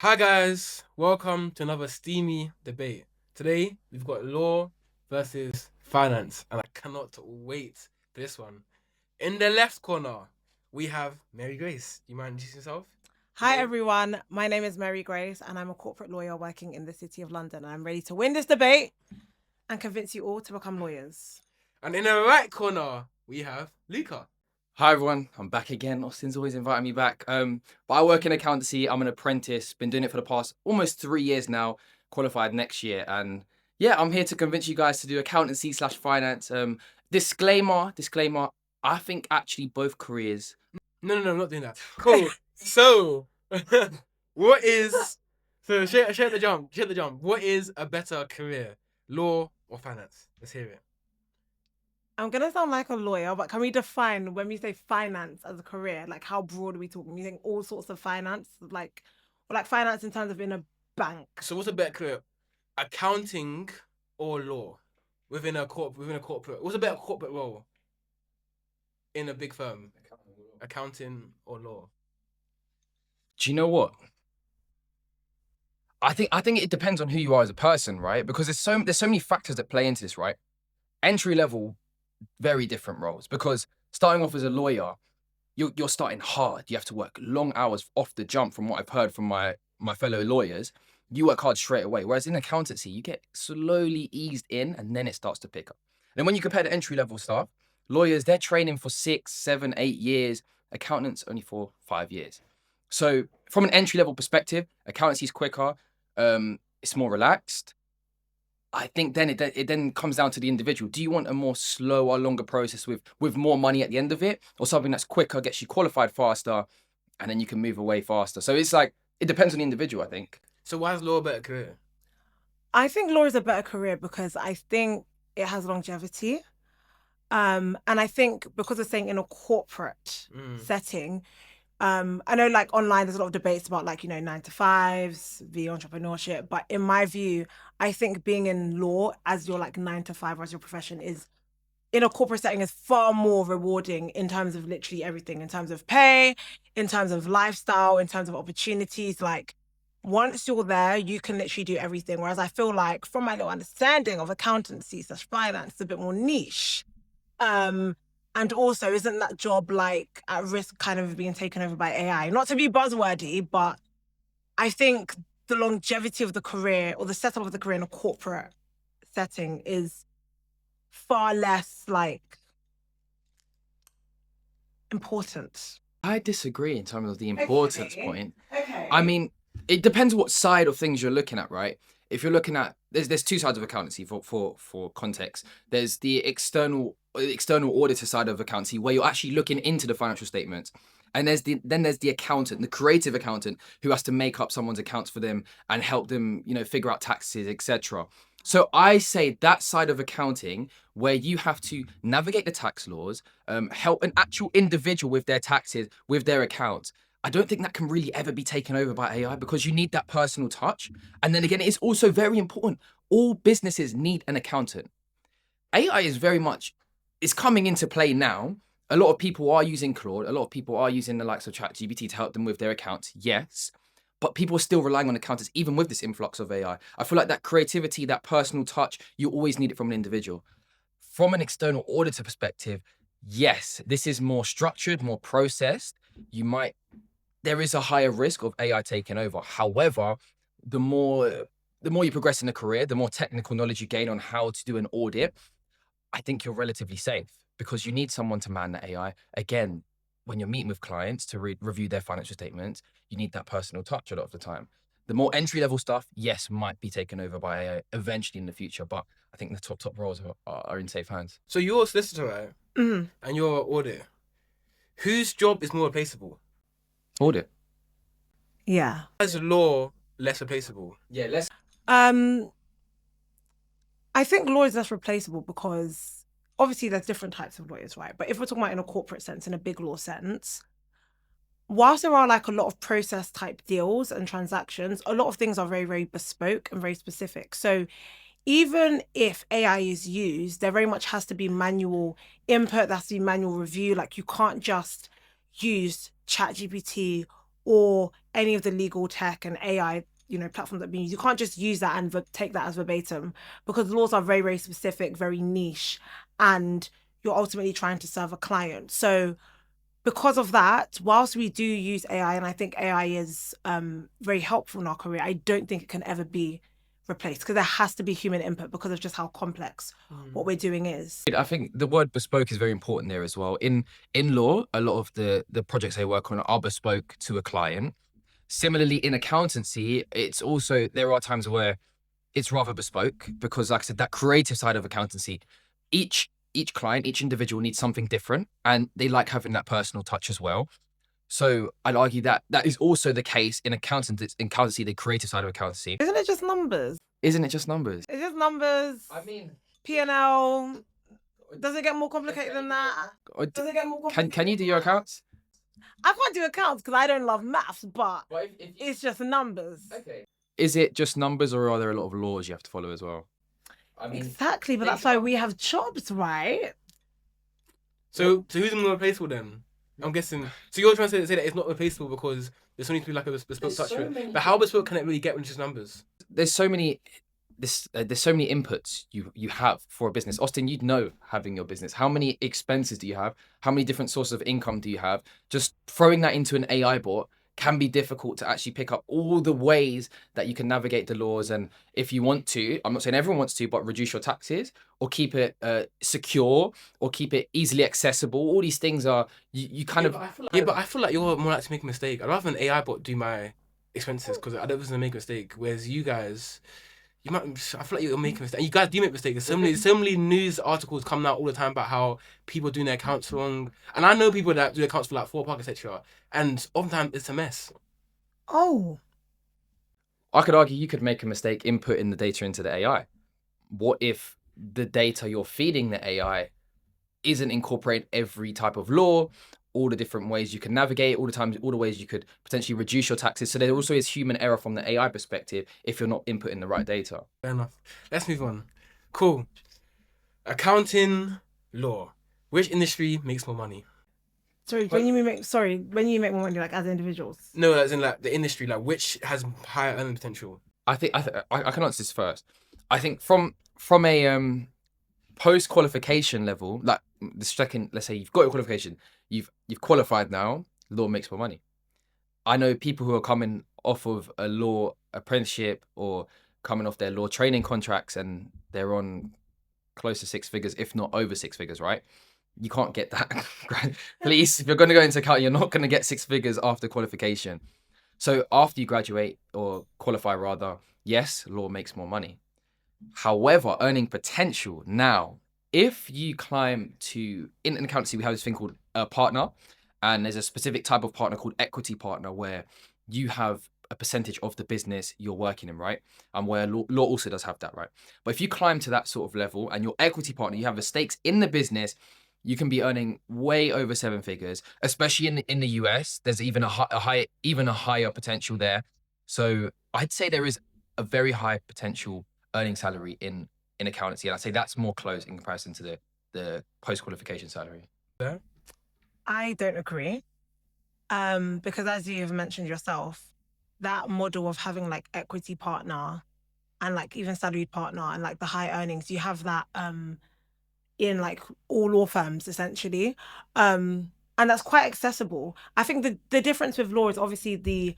Hi guys, welcome to another steamy debate. Today we've got law versus finance, and I cannot wait for this one. In the left corner, we have Mary Grace. Do you mind introducing yourself to Hi the room? everyone, my name is Mary-Grace and I'm a corporate lawyer working in the City of London. I'm ready to win this debate and convince you all to become lawyers. And in the right corner, we have Luca. Hi everyone, I'm back again. Austin's always inviting me back. But I work in accountancy. I'm an apprentice. Been doing it for the past almost 3 years now. Qualified next year, and yeah, I'm here to convince you guys to do accountancy/finance. Disclaimer. I think actually both careers. No, I'm not doing that. Cool. So, what is so share the jump? Share the jump. What is a better career, law or finance? Let's hear it. I'm gonna sound like a lawyer, but can we define when we say finance as a career? Like how broad are we talking? You think all sorts of finance, or like finance in terms of in a bank? So, what's a better career, accounting or law within a corporate? What's a better corporate role in a big firm, accounting or law? Do you know what? I think it depends on who you are as a person, right? Because there's so many factors that play into this, right? Entry level, very different roles. Because starting off as a lawyer, you're starting hard. You have to work long hours off the jump from what I've heard from my fellow lawyers. You work hard straight away. Whereas in accountancy, you get slowly eased in and then it starts to pick up. And then when you compare the entry level staff, lawyers, they're training for 6, 7, 8 years. Accountants only for 5 years. So from an entry level perspective, accountancy is quicker. It's more relaxed. I think then it then comes down to the individual. Do you want a more slower, longer process with more money at the end of it, or something that's quicker, gets you qualified faster, and then you can move away faster? So it's like it depends on the individual, I think. So, why is law a better career? I think law is a better career because I think it has longevity. And I think because we're saying in a corporate Mm. setting, I know like online there's a lot of debates about like, nine to fives, the entrepreneurship. But in my view, I think being in law as your like nine to five or as your profession is in a corporate setting is far more rewarding in terms of literally everything, in terms of pay, in terms of lifestyle, in terms of opportunities. Like once you're there, you can literally do everything. Whereas I feel like from my little understanding of accountancy/finance, it's a bit more niche. Um, and also, isn't that job like at risk kind of being taken over by AI? Not to be buzzwordy, but I think the longevity of the career or the setup of the career in a corporate setting is far less like important. I disagree in terms of the importance Okay. point. I Okay. mean, it depends what side of things you're looking at, right? If you're looking at there's two sides of accountancy for context. There's the external auditor side of accountancy where you're actually looking into the financial statements. And there's the accountant, the creative accountant who has to make up someone's accounts for them and help them, figure out taxes, etc. So I say that side of accounting where you have to navigate the tax laws, help an actual individual with their taxes, with their accounts. I don't think that can really ever be taken over by AI because you need that personal touch. And then again, it's also very important. All businesses need an accountant. AI is very much it's coming into play now. A lot of people are using Claude. A lot of people are using the likes of ChatGPT to help them with their accounts. Yes. But people are still relying on accountants, even with this influx of AI. I feel like that creativity, that personal touch, you always need it from an individual. From an external auditor perspective, yes, this is more structured, more processed. There is a higher risk of AI taking over. However, the more the more you progress in a career, the more technical knowledge you gain on how to do an audit, I think you're relatively safe because you need someone to man the AI. Again, when you're meeting with clients to review their financial statements, you need that personal touch a lot of the time. The more entry level stuff, yes, might be taken over by AI eventually in the future, but I think the top roles are in safe hands. So, you're a solicitor, right? Mhm. And you're an auditor. Whose job is more replaceable? Audit. Yeah. Is law less replaceable? Yeah, let's. Um, I think law is less replaceable because obviously there's different types of lawyers, right? But if we're talking about in a corporate sense, in a big law sense, whilst there are like a lot of process type deals and transactions, a lot of things are very, very bespoke and very specific. So even if AI is used, there very much has to be manual input, there has to be manual review. Like you can't just use ChatGPT or any of the legal tech and AI, platforms that are being used. You can't just use that and take that as verbatim, because laws are very, very specific, very niche, and you're ultimately trying to serve a client. So because of that, whilst we do use AI, and I think AI is very helpful in our career, I don't think it can ever be replaced, because there has to be human input because of just how complex what we're doing is. I think the word bespoke is very important there as well. In law, a lot of the projects I work on are bespoke to a client. Similarly, in accountancy, it's also, there are times where it's rather bespoke, because like I said, that creative side of accountancy, each client, each individual needs something different, and they like having that personal touch as well. So I'd argue that that is also the case in accountancy, the creative side of accountancy. Isn't it just numbers? Isn't it just numbers? It's just numbers. I mean, P&L. Does it get more complicated than that? Does it get more complicated? Can you do your accounts? I can't do accounts because I don't love maths, but If it's just numbers. okay. Is it just numbers, or are there a lot of laws you have to follow as well? I mean, Exactly, but that's why we have jobs, right? So who's more replaceable then? I'm guessing. So you're trying to say that it's not replaceable because there's only to be like a bespoke touch to it. But how bespoke can it really get when it's just numbers? there's so many inputs you have for a business. Austin, you'd know, having your business, how many expenses do you have? How many different sources of income do you have? Just throwing that into an AI bot can be difficult to actually pick up all the ways that you can navigate the laws. And if you want to, I'm not saying everyone wants to, but reduce your taxes or keep it secure or keep it easily accessible. All these things are, you kind of... But I feel like you're more likely to make a mistake. I'd rather an AI bot do my expenses because I don't want to make a mistake. Whereas you guys... I feel like you're making mistakes. And you guys do make mistakes. There's so many news articles coming out all the time about how people are doing their accounts wrong. And I know people that do accounts for like 4 park, etc. And oftentimes it's a mess. Oh. I could argue you could make a mistake inputting the data into the AI. What if the data you're feeding the AI isn't incorporating every type of law, all the different ways you can navigate, all the ways you could potentially reduce your taxes. So there also is human error from the AI perspective if you're not inputting the right data. Fair enough. Let's move on. Cool. Accounting, law. Which industry makes more money? Sorry, when you make more money, like as individuals? No, as in like the industry, like which has higher earning potential? I think I can answer this first. I think from a post-qualification level, like the second, let's say you've got your qualification, you've qualified now, law makes more money. I know people who are coming off of a law apprenticeship or coming off their law training contracts and they're on close to 6 figures, if not over 6 figures, right? You can't get that. Please, if you're going to go into accounting, you're not going to get 6 figures after qualification. So after you graduate or qualify rather, yes, law makes more money. However, earning potential now, if you climb to, in accountancy, we have this thing called a partner, and there's a specific type of partner called equity partner where you have a percentage of the business you're working in, right? And where law also does have that, right? But if you climb to that sort of level and your equity partner, you have the stakes in the business, you can be earning way over 7 figures, especially in the US. There's even a higher potential there. So I'd say there is a very high potential earning salary in accountancy, and I'd say that's more close in comparison to the post-qualification salary. Yeah. I don't agree. Because as you have mentioned yourself, that model of having like equity partner and like even salaried partner and like the high earnings, you have that in like all law firms essentially. And that's quite accessible. I think the difference with law is obviously the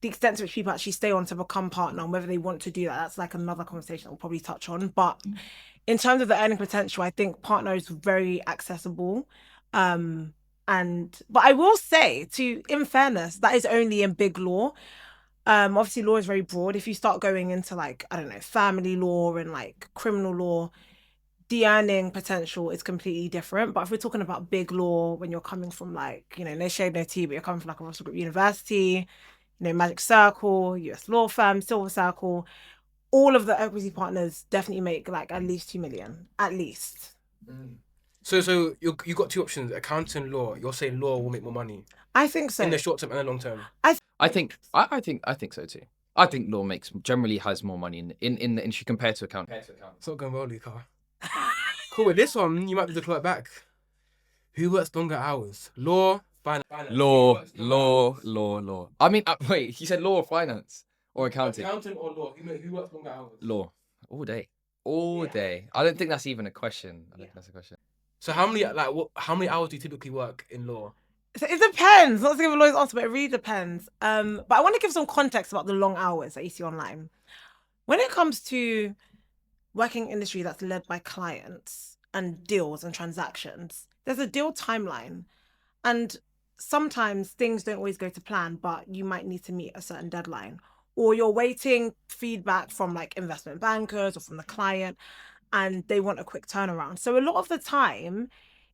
extent to which people actually stay on to become partner and whether they want to do that. That's like another conversation we'll probably touch on. But in terms of the earning potential, I think partner is very accessible. But I will say, in fairness, that is only in big law. Obviously law is very broad. If you start going into like, I don't know, family law and like criminal law, the earning potential is completely different. But if we're talking about big law, when you're coming from like, no shade, no tea, but you're coming from like a Russell Group University, Magic Circle, US Law Firm, Silver Circle, all of the equity partners definitely make like at least 2 million, at least. So you got 2 options: accounting, law. You're saying law will make more money. I think so. In the short term and the long term. I think so too. I think law generally has more money in the industry compared to accounting. It's not going well, Luca. Cool. With this one, you might be able to claw it back. Who works longer hours, law Finance. Law. I mean, wait, you said law or finance or accounting? Accountant or law? Who works longer hours? Law. All day. All day. I don't think that's even a question. I don't think that's a question. So how many hours do you typically work in law? So it depends. Not to give a lawyer's answer, but it really depends. But I want to give some context about the long hours that you see online. When it comes to working industry that's led by clients and deals and transactions, there's a deal timeline. And sometimes things don't always go to plan, but you might need to meet a certain deadline. Or you're waiting feedback from like investment bankers or from the client, and they want a quick turnaround. So a lot of the time,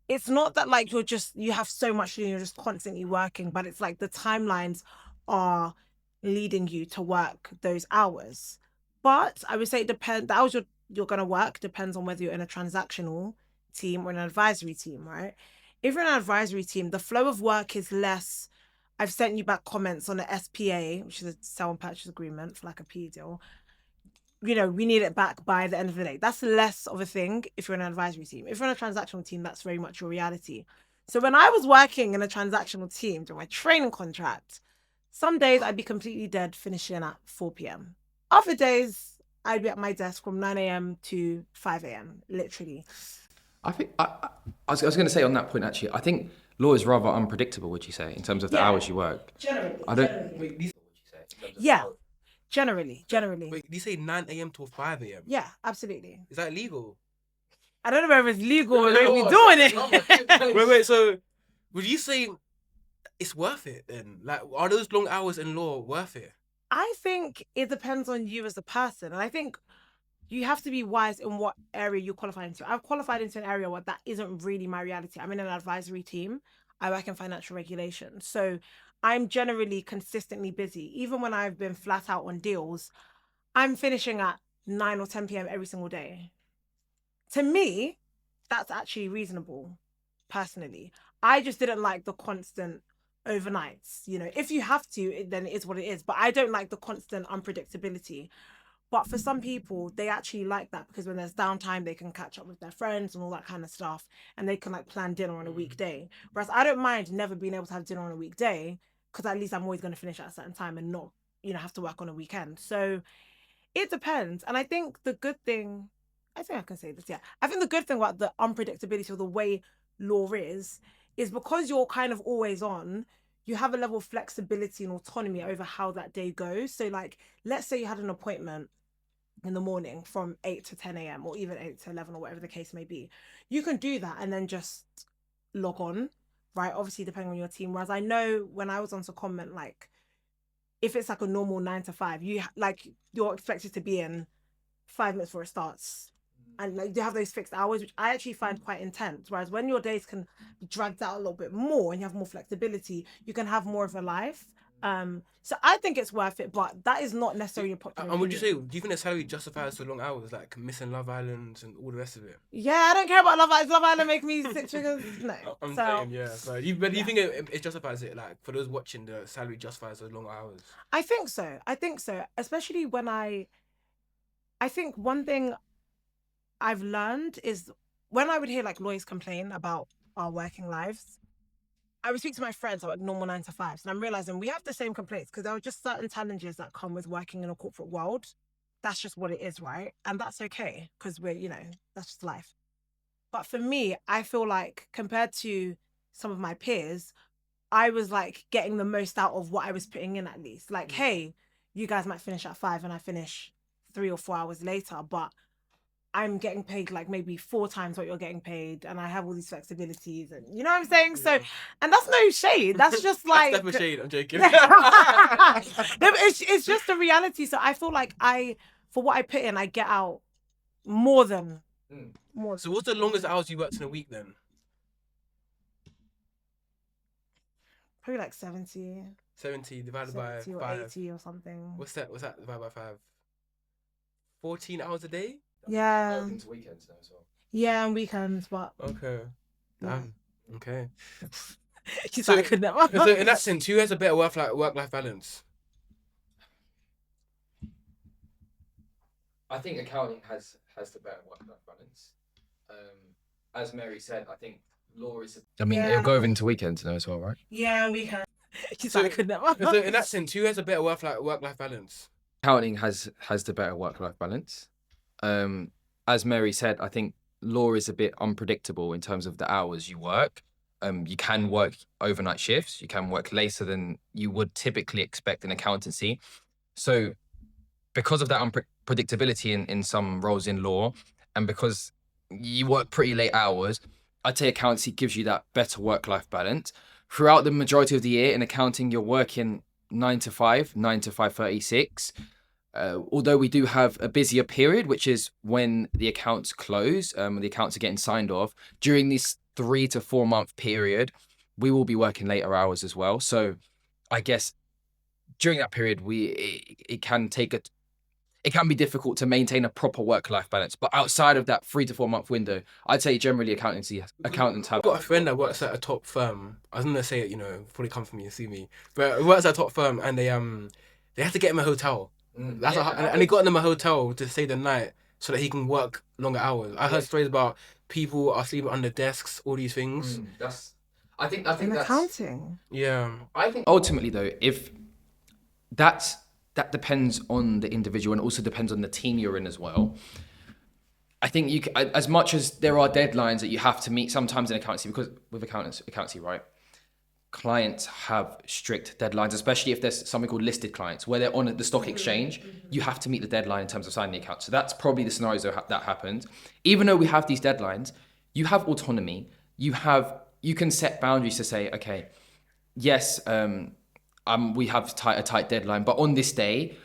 it's not that like you have so much to do, you're just constantly working, but it's like the timelines are leading you to work those hours. But I would say it depends. The hours you're gonna work depends on whether you're in a transactional team or an advisory team, right? If you're in an advisory team, the flow of work is less. I've sent you back comments on the SPA, which is a sale and purchase agreement for like a P deal. You know, we need it back by the end of the day. That's less of a thing if you're in an advisory team. If you're in a transactional team, that's very much your reality. So when I was working in a transactional team during my training contract, some days I'd be completely dead finishing at 4 p.m. Other days, I'd be at my desk from 9 a.m. to 5 a.m., literally. I think I was going to say on that point actually. I think law is rather unpredictable. Would you say in terms of the hours you work? Generally. I don't. Generally. Wait, these, Yeah. Generally. wait, you say 9 a.m. till 5 a.m.? Yeah, absolutely. Is that legal? I don't know whether it's legal or maybe doing it. Wait, so would you say it's worth it then? Like, are those long hours in law worth it? I think it depends on you as a person. And I think you have to be wise in what area you qualify into. I've qualified into an area where that isn't really my reality. I'm in an advisory team. I work in financial regulation. So I'm generally consistently busy. Even when I've been flat out on deals, I'm finishing at 9 or 10 p.m. every single day. To me, that's actually reasonable, personally. I just didn't like the constant overnights. You know, if you have to, then it is what it is. But I don't like the constant unpredictability. But for some people, they actually like that because when there's downtime, they can catch up with their friends and all that kind of stuff. And they can like plan dinner on a weekday. Whereas I don't mind never being able to have dinner on a weekday because at least I'm always going to finish at a certain time and not, you know, have to work on a weekend. So it depends. And I think the good thing, I think I can say this, yeah. I think the good thing about the unpredictability or the way law is because you're kind of always on, you have a level of flexibility and autonomy over how that day goes. So like, let's say you had an appointment in the morning from 8 to 10 a.m. or even 8 to 11 or whatever the case may be. You can do that and then just log on, right? Obviously, depending on your team. Whereas I know when I was on secondment, like, if it's like a normal 9 to 5, you're expected to be in 5 minutes before it starts. And like you have those fixed hours, which I actually find quite intense. Whereas when your days can be dragged out a little bit more and you have more flexibility, you can have more of a life. So I think it's worth it, but that is not necessarily a popular And would you say, opinion. do you think the salary justifies the long hours, like missing Love Island and all the rest of it? Yeah, I don't care about Love Island. Love Island make me 6 figures. No. I'm So saying, yeah. So do you think it justifies it? Like, for those watching, the salary justifies those long hours? I think so. Especially when I think one thing I've learned is when I would hear like lawyers complain about our working lives, I would speak to my friends about normal 9 to 5s, and I'm realizing we have the same complaints because there are just certain challenges that come with working in a corporate world. That's just what it is, right? And that's okay because we're, you know, that's just life. But for me, I feel like compared to some of my peers, I was like getting the most out of what I was putting in at least. Like, hey, you guys might finish at 5 and I finish 3 or 4 hours later, but I'm getting paid like maybe 4 times what you're getting paid, and I have all these flexibilities, and you know what I'm saying? So, and that's no shade. That's just like That's definitely shade. I'm joking. No, but it's just the reality. So I feel like for what I put in, I get out more than more. So what's the longest hours you worked in a week then? Probably like 70 divided by or 5. 80 or something. What's that divided by 5? 14 hours a day? Yeah. Into weekends now as well. Yeah, and weekends, but Okay. Damn. Okay. she's So- like, I could never. So in that sense, who has a better work-life balance? I think accounting has the better work-life balance. As Mary said, I think Law is. I mean, Yeah. it'll go over into weekends now as well, right? Yeah, we can. She's So- like, I could never. So in that sense, who has a better work-life balance? Accounting has the better work-life balance. As Mary said, I think law is a bit unpredictable in terms of the hours you work. You can work overnight shifts. You can work later than you would typically expect in accountancy. So because of that unpredictability in some roles in law, and because you work pretty late hours, I'd say accountancy gives you that better work-life balance. Throughout the majority of the year in accounting, you're working 9 to 5, 9 to 5:36. Although we do have a busier period, which is when the accounts close, the accounts are getting signed off. During this 3 to 4 month period, we will be working later hours as well. So I guess during that period, it can be difficult to maintain a proper work-life balance. But outside of that 3 to 4 month window, I'd say generally accountants have. I've got a friend that works at a top firm. I was gonna say it, probably come for me and see me, but he works at a top firm, and they had to get him a hotel. And they got him a hotel to stay the night so that he can work longer hours. I heard stories about people are sleeping under desks, all these things. I think In that's accounting. Yeah. I think ultimately though, if that depends on the individual and also depends on the team you're in as well. I think as much as there are deadlines that you have to meet sometimes in accountancy, because with accountancy, right? Clients have strict deadlines, especially if there's something called listed clients where they're on the stock exchange. You have to meet the deadline in terms of signing the account. So that's probably the scenarios that happens. Even though we have these deadlines, you have autonomy. You can set boundaries to say, okay, yes, we have a tight deadline, but on this day,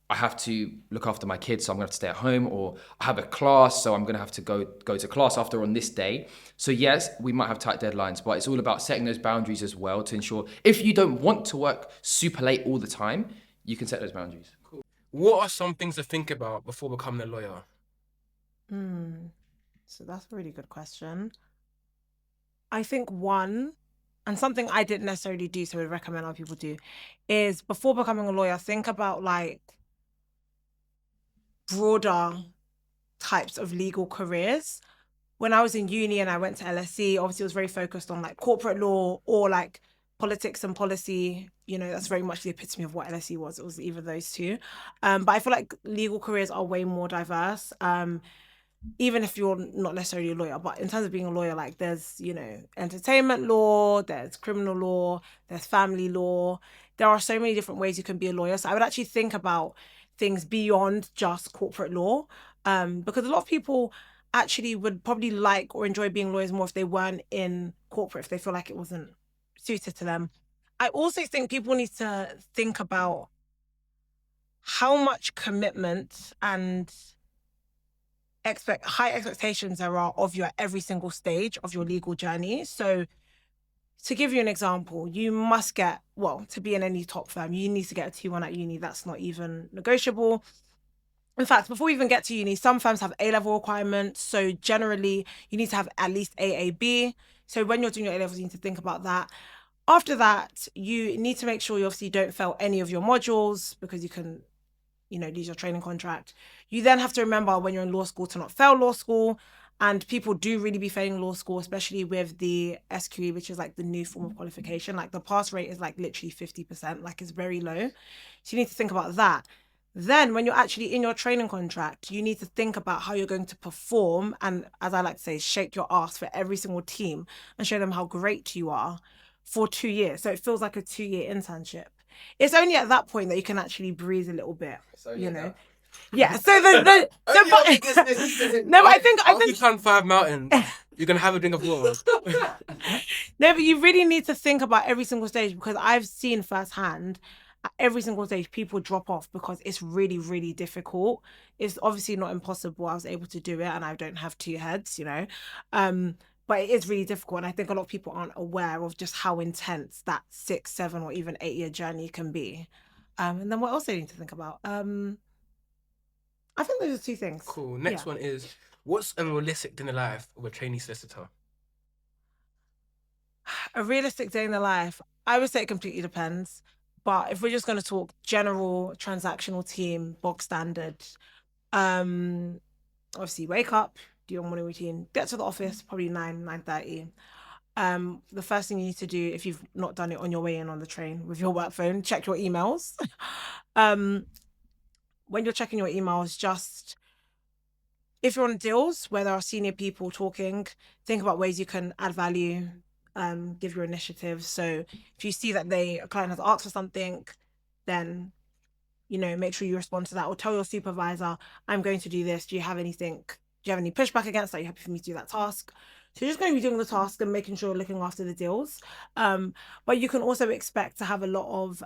I have to look after my kids, so I'm going to have to stay at home, or I have a class, so I'm going to have to go to class after on this day. So yes, we might have tight deadlines, but it's all about setting those boundaries as well to ensure if you don't want to work super late all the time, you can set those boundaries. Cool. What are some things to think about before becoming a lawyer? So that's a really good question. I think one, and something I didn't necessarily do, so I would recommend other people do, is before becoming a lawyer, think about like broader types of legal careers. When I was in uni and I went to LSE, obviously it was very focused on like corporate law or like politics and policy. That's very much the epitome of what LSE was. It was either those two. But I feel like legal careers are way more diverse. Even if you're not necessarily a lawyer, but in terms of being a lawyer, like there's, entertainment law, there's criminal law, there's family law. There are so many different ways you can be a lawyer. So I would actually think about things beyond just corporate law, because a lot of people actually would probably like or enjoy being lawyers more if they weren't in corporate, if they feel like it wasn't suited to them. I also think people need to think about how much commitment and high expectations there are of you at every single stage of your legal journey. So to give you an example, you must to be in any top firm, you need to get a 2-1 at uni. That's not even negotiable. In fact, before we even get to uni, some firms have A-level requirements. So generally, you need to have at least AAB. So when you're doing your A-levels, you need to think about that. After that, you need to make sure you obviously don't fail any of your modules, because you can lose your training contract. You then have to remember when you're in law school to not fail law school. And people do really be failing law school, especially with the SQE, which is like the new form of qualification. Like the pass rate is like literally 50%, like it's very low. So you need to think about that. Then when you're actually in your training contract, you need to think about how you're going to perform. And as I like to say, shake your ass for every single team and show them how great you are for 2 years. So it feels like a 2-year internship. It's only at that point that you can actually breathe a little bit, Yeah. So no, but I think After you climb 5 mountains, you're gonna have a drink of water. No, but you really need to think about every single stage, because I've seen firsthand at every single stage people drop off because it's really, really difficult. It's obviously not impossible. I was able to do it, and I don't have 2 heads, but it is really difficult. And I think a lot of people aren't aware of just how intense that 6, 7, or even 8-year journey can be. And then what else do you need to think about? I think those are 2 things. Cool. Next one is, what's a realistic dinner life of a trainee solicitor? A realistic day in the life, I would say it completely depends. But if we're just going to talk general transactional team, bog standard, obviously wake up, do your morning routine, get to the office, probably 9:30. the first thing you need to do, if you've not done it on your way in on the train with your work phone, check your emails. When you're checking your emails, just if you're on deals where there are senior people talking, think about ways you can add value, give your initiative. So if you see that a client has asked for something, then make sure you respond to that, or tell your supervisor, I'm going to do this. Do you have any pushback against that? Are you happy for me to do that task? So you're just going to be doing the task and making sure you're looking after the deals. But you can also expect to have a lot of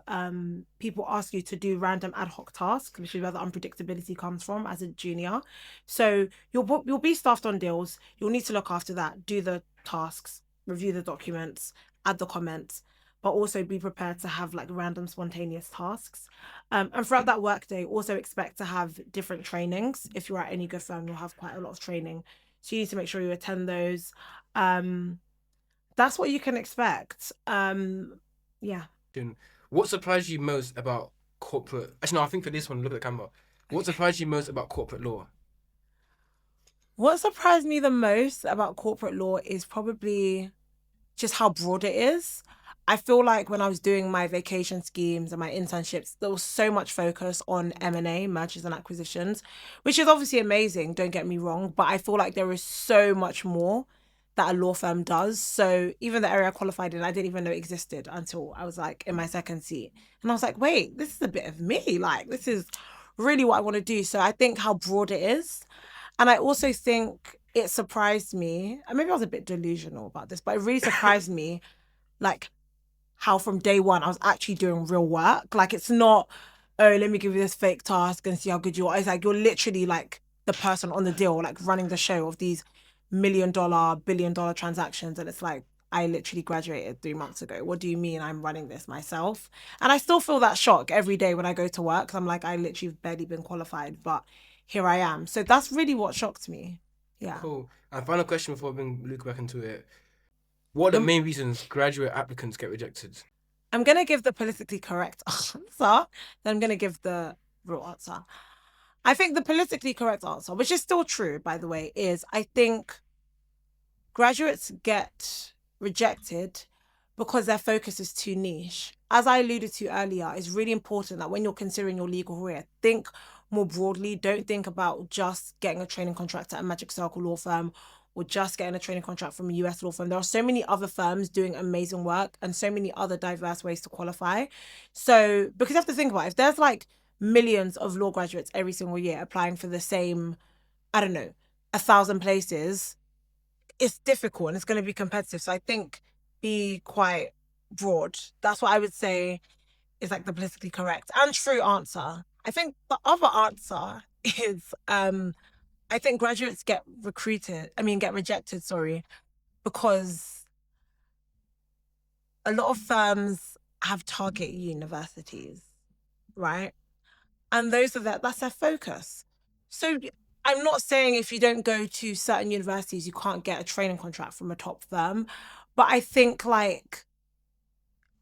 people ask you to do random ad hoc tasks, which is where the unpredictability comes from as a junior. So you'll be staffed on deals. You'll need to look after that, do the tasks, review the documents, add the comments, but also be prepared to have like random spontaneous tasks. And throughout that workday, also expect to have different trainings. If you're at any good firm, you'll have quite a lot of training. So you need to make sure you attend those. That's what you can expect. Yeah. What surprised you most about corporate... Actually, no, I think for this one, look at the camera. What surprised you most about corporate law? What surprised me the most about corporate law is probably just how broad it is. I feel like when I was doing my vacation schemes and my internships, there was so much focus on M&A, mergers and acquisitions, which is obviously amazing, don't get me wrong, but I feel like there is so much more that a law firm does. So even the area I qualified in, I didn't even know existed until I was like in my second seat. And I was like, wait, this is a bit of me. Like, this is really what I want to do. So I think how broad it is. And I also think it surprised me, and maybe I was a bit delusional about this, but it really surprised me, like, how from day one I was actually doing real work. Like, it's not, oh, let me give you this fake task and see how good you are. It's like you're literally like the person on the deal, like running the show of these $1 million, $1 billion transactions. And it's like, I literally graduated 3 months ago. What do you mean I'm running this myself? And I still feel that shock every day when I go to work. 'Cause I'm like, I literally have barely been qualified, but here I am. So that's really what shocked me. Yeah. Cool. And final question before I bring Luke back into it. What are the main reasons graduate applicants get rejected? I'm going to give the politically correct answer, then I'm going to give the real answer. I think the politically correct answer, which is still true, by the way, is I think graduates get rejected because their focus is too niche. As I alluded to earlier, it's really important that when you're considering your legal career, think more broadly. Don't think about just getting a training contract at a Magic Circle law firm or just getting a training contract from a US law firm. There are so many other firms doing amazing work and so many other diverse ways to qualify. So, because you have to think about it, if there's like millions of law graduates every single year applying for the same, 1,000 places, it's difficult and it's going to be competitive. So I think be quite broad. That's what I would say is like the politically correct and true answer. I think the other answer is I think graduates get rejected, because a lot of firms have target universities, right? And that's their focus. So I'm not saying if you don't go to certain universities, you can't get a training contract from a top firm. But I think like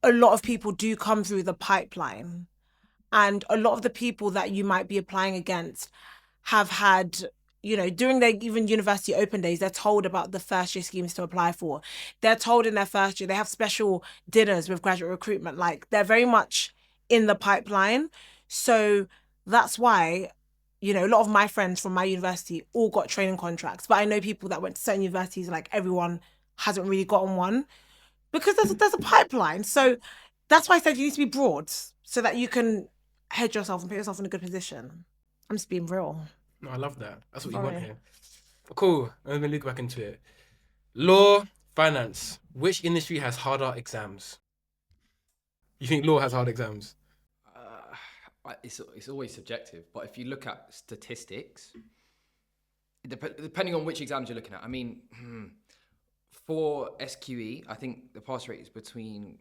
a lot of people do come through the pipeline. And a lot of the people that you might be applying against have had, during their even university open days, they're told about the first year schemes to apply for. They're told in their first year, they have special dinners with graduate recruitment. Like, they're very much in the pipeline. So that's why, a lot of my friends from my university all got training contracts. But I know people that went to certain universities, like everyone hasn't really gotten one because there's a pipeline. So that's why I said you need to be broad so that you can hedge yourself and put yourself in a good position. I'm just being real. No, I love that. That's what you want here. Cool. I'm going to look back into it. Law, finance. Which industry has harder exams? You think law has hard exams? It's always subjective. But if you look at statistics, depending on which exams you're looking at, I mean, for SQE, I think the pass rate is between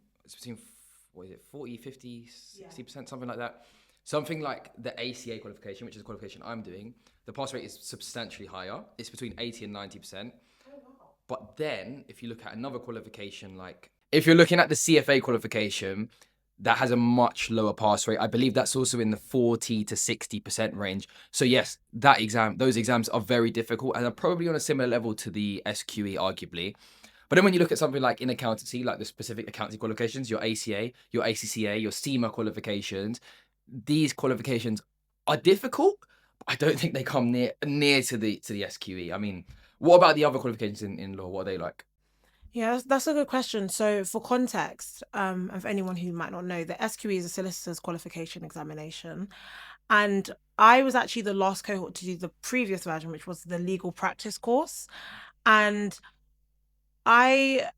what is it, 40, 50, 60%, something like that. Something like the ACA qualification, which is the qualification I'm doing, the pass rate is substantially higher. It's between 80 and 90%. Oh, wow. But then, if you look at another qualification, like if you're looking at the CFA qualification, that has a much lower pass rate. I believe that's also in the 40 to 60% range. So yes, those exams are very difficult and are probably on a similar level to the SQE, arguably. But then when you look at something like in accountancy, like the specific accountancy qualifications, your ACA, your ACCA, your SEMA qualifications, these qualifications are difficult. But I don't think they come near to the SQE. I mean, what about the other qualifications in law? What are they like? Yeah, that's a good question. So for context, and for anyone who might not know, the SQE is a solicitor's qualification examination. And I was actually the last cohort to do the previous version, which was the legal practice course. And I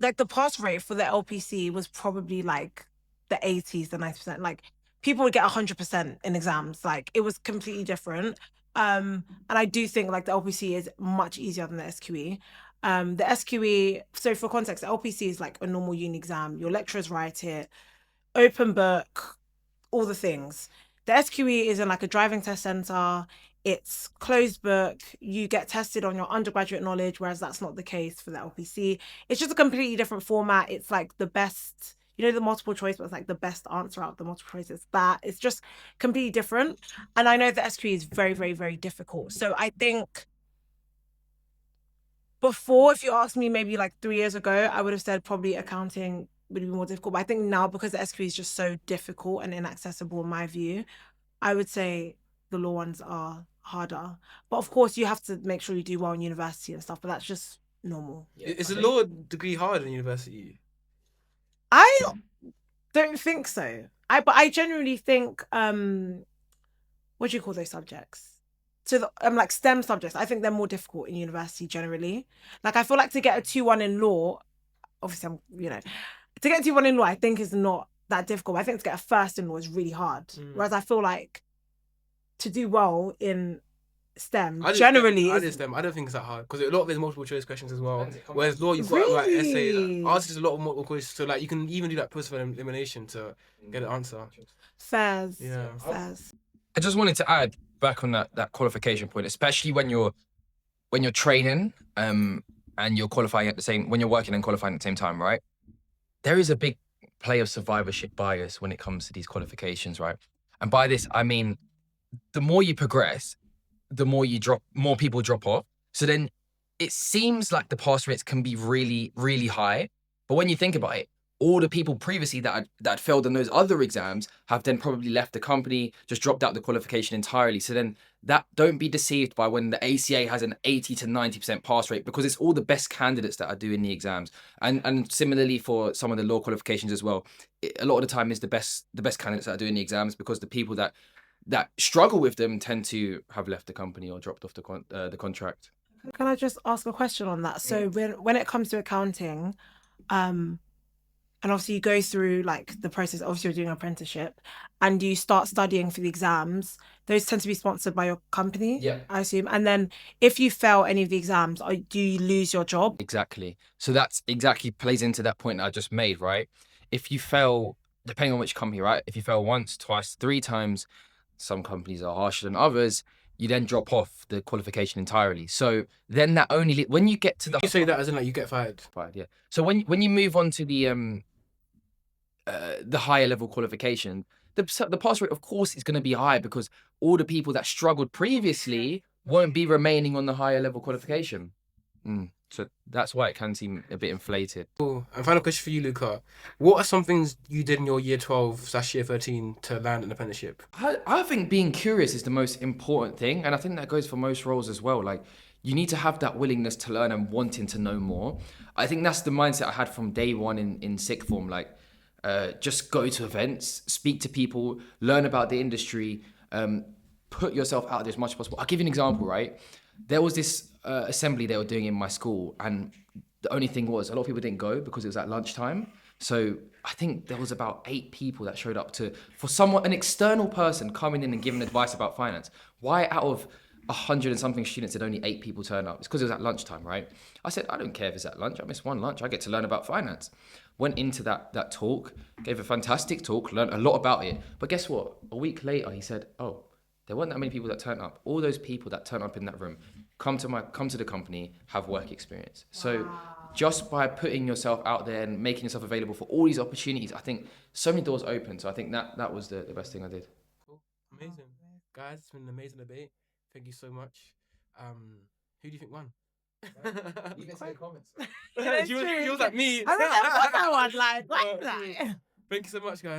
like the pass rate for the LPC was probably like the 80s, the 90%. Like people would get 100% in exams. Like it was completely different. And I do think like the LPC is much easier than the SQE. The SQE, so for context, the LPC is like a normal uni exam. Your lecturers write it, open book, all the things. The SQE is in like a driving test center. It's closed book. You get tested on your undergraduate knowledge, whereas that's not the case for the LPC. It's just a completely different format. It's like the best, you know, the multiple choice, but it's like the best answer out of the multiple choice is that. It's just completely different. And I know the SQE is very, very, very difficult. So I think before, if you asked me maybe like 3 years ago, I would have said probably accounting would be more difficult. But I think now, because the SQE is just so difficult and inaccessible in my view, I would say the law ones are harder. But of course, you have to make sure you do well in university and stuff, but that's just normal. Is a law degree harder than university? I don't think so. But I genuinely think, what do you call those subjects? So like STEM subjects, I think they're more difficult in university generally. Like I feel like to get a 2-1 in law, obviously to get a 2-1 in law, I think is not that difficult. I think to get a first in law is really hard. Whereas I feel like to do well in STEM generally I did STEM. I don't think it's that hard because a lot of it's multiple choice questions as well. Whereas law, you've got like essay. Like, ours is a lot of multiple choice, so like you can even do that process of elimination to get an answer. Fairs. Yeah. Fairs. I just wanted to add back on that qualification point, especially when you're training and you're qualifying when you're working and qualifying at the same time, right? There is a big play of survivorship bias when it comes to these qualifications, right? And by this, I mean, the more you progress, the more people drop off. So then it seems like the pass rates can be really, really high. But when you think about it, all the people previously that failed on those other exams have then probably left the company, just dropped out the qualification entirely. So then don't be deceived by when the ACA has an 80 to 90% pass rate, because it's all the best candidates that are doing the exams. And similarly for some of the law qualifications as well, a lot of the time is the best candidates that are doing the exams, because the people that struggle with them tend to have left the company or dropped off the contract. Can I just ask a question on that? So when it comes to accounting, and obviously you go through like the process, obviously you're doing an apprenticeship and you start studying for the exams, those tend to be sponsored by your company, Yeah. I assume. And then if you fail any of the exams, do you lose your job? Exactly. So that's exactly plays into that point that I just made, right? If you fail, depending on which company, right? If you fail once, twice, 3 times, some companies are harsher than others, you then drop off the qualification entirely. So then that only, when you get to the... You say that as in like you get fired? Fired, yeah. So when you move on to the higher level qualification, the pass rate, of course, is going to be high, because all the people that struggled previously won't be remaining on the higher level qualification. So that's why it can seem a bit inflated. Cool. And final question for you, Luca. What are some things you did in your year 12/year 13 to land an apprenticeship? I think being curious is the most important thing, and I think that goes for most roles as well. Like, you need to have that willingness to learn and wanting to know more. I think that's the mindset I had from day one in sixth form. Like, just go to events, speak to people, learn about the industry, put yourself out there as much as possible. I'll give you an example, right? There was this assembly they were doing in my school, and the only thing was a lot of people didn't go because it was at lunchtime. So I think there was about 8 people that showed up for an external person coming in and giving advice about finance. Why out of 100 and something students did only 8 people turn up? It's because it was at lunchtime, right? I said, I don't care if it's at lunch. I missed one lunch. I get to learn about finance. Went into that talk, gave a fantastic talk, learned a lot about it. But guess what? A week later, he said, oh, there weren't that many people that turned up. All those people that turn up in that room come to the company, have work experience. So just by putting yourself out there and making yourself available for all these opportunities, I think so many doors open. So I think that was the best thing I did. Cool. Amazing. Guys, it's been an amazing debate. Thank you so much. Who do you think won? Leave it to the comments. That's she was true. like me. I was like, what's that one like? What's that? Thank you so much, guys.